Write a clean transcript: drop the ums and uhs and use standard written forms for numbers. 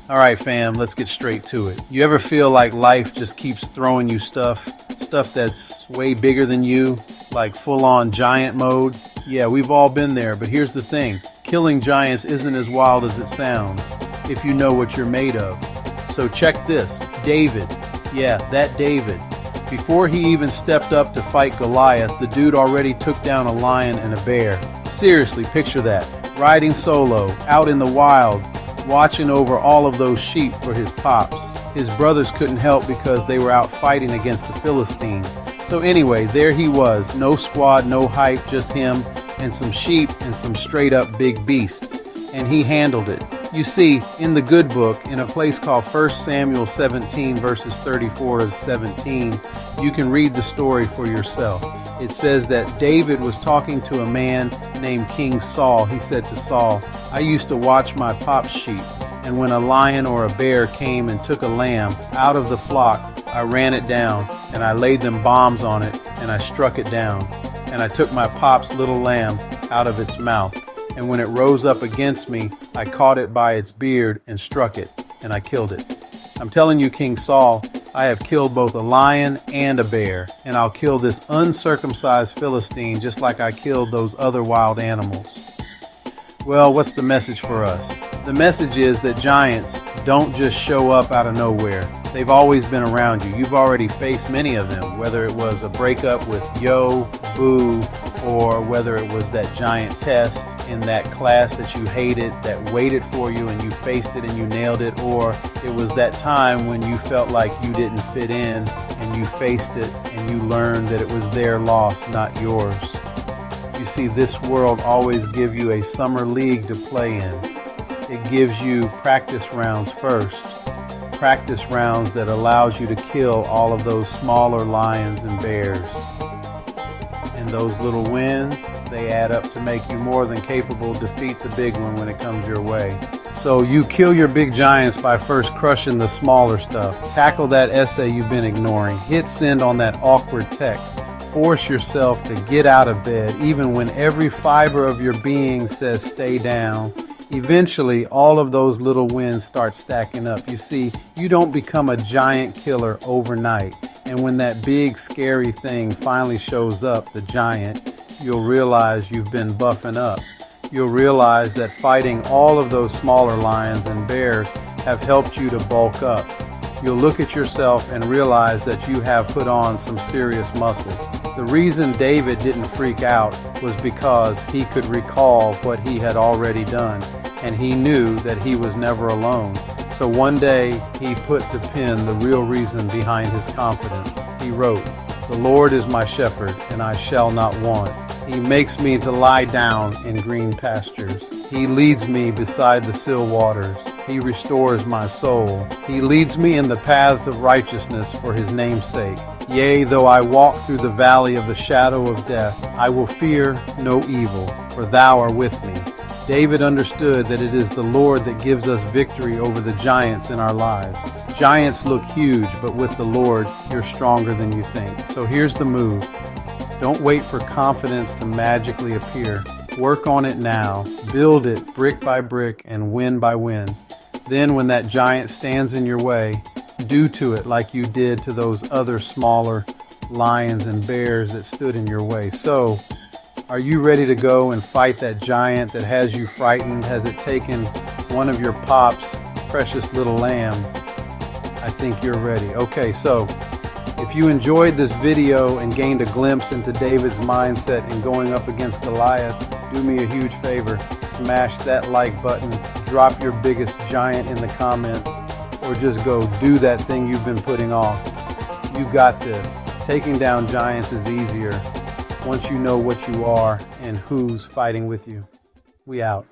All right, fam, let's get straight to it. You ever feel like life just keeps throwing you stuff that's way bigger than you, like full-on giant mode? Yeah, we've all been there, but here's the thing. Killing giants isn't as wild as it sounds if you know what you're made of. So check this. David. Yeah, that David. Before he even stepped up to fight Goliath, the dude already took down a lion and a bear. Seriously, picture that. Riding solo, out in the wild, watching over all of those sheep for his pops. His brothers couldn't help because they were out fighting against the Philistines. So anyway, there he was. No squad, no hype, just him and some sheep and some straight up big beasts. And he handled it. You see, in the good book, in a place called 1 Samuel 17 verses 34 to 17, you can read the story for yourself. It says that David was talking to a man named King Saul. He said to Saul, "I used to watch my pop's sheep, and when a lion or a bear came and took a lamb out of the flock, I ran it down, and I laid them bombs on it, and I struck it down. And I took my pop's little lamb out of its mouth. And when it rose up against me, I caught it by its beard and struck it, and I killed it." I'm telling you, King Saul, I have killed both a lion and a bear, and I'll kill this uncircumcised Philistine just like I killed those other wild animals. Well, what's the message for us? The message is that giants don't just show up out of nowhere. They've always been around you. You've already faced many of them, whether it was a breakup with Yo, Boo, or whether it was that giant test in that class that you hated that waited for you and you faced it and you nailed it, or it was that time when you felt like you didn't fit in and you faced it and you learned that it was their loss, not yours. You see, this world always gives you a summer league to play in. It gives you practice rounds first. Practice rounds that allows you to kill all of those smaller lions and bears. And those little wins, they add up to make you more than capable to defeat the big one when it comes your way. So you kill your big giants by first crushing the smaller stuff. Tackle that essay you've been ignoring. Hit send on that awkward text. Force yourself to get out of bed even when every fiber of your being says stay down. Eventually, all of those little wins start stacking up. You see, you don't become a giant killer overnight. And when that big, scary thing finally shows up, the giant, you'll realize you've been buffing up. You'll realize that fighting all of those smaller lions and bears have helped you to bulk up. You'll look at yourself and realize that you have put on some serious muscles. The reason David didn't freak out was because he could recall what he had already done, and he knew that he was never alone. So one day he put to pen the real reason behind his confidence. He wrote, "The Lord is my shepherd, and I shall not want. He makes me to lie down in green pastures. He leads me beside the still waters. He restores my soul. He leads me in the paths of righteousness for his name's sake. Yea, though I walk through the valley of the shadow of death, I will fear no evil, for thou art with me." David understood that it is the Lord that gives us victory over the giants in our lives. Giants look huge, but with the Lord, you're stronger than you think. So here's the move. Don't wait for confidence to magically appear. Work on it now. Build it brick by brick and win by win. Then when that giant stands in your way, do to it like you did to those other smaller lions and bears that stood in your way. So, are you ready to go and fight that giant that has you frightened? Has it taken one of your pop's precious little lambs? I think you're ready. Okay, so if you enjoyed this video and gained a glimpse into David's mindset in going up against Goliath, do me a huge favor. Smash that like button, drop your biggest giant in the comments, or just go do that thing you've been putting off. You got this. Taking down giants is easier once you know what you are and who's fighting with you. We out.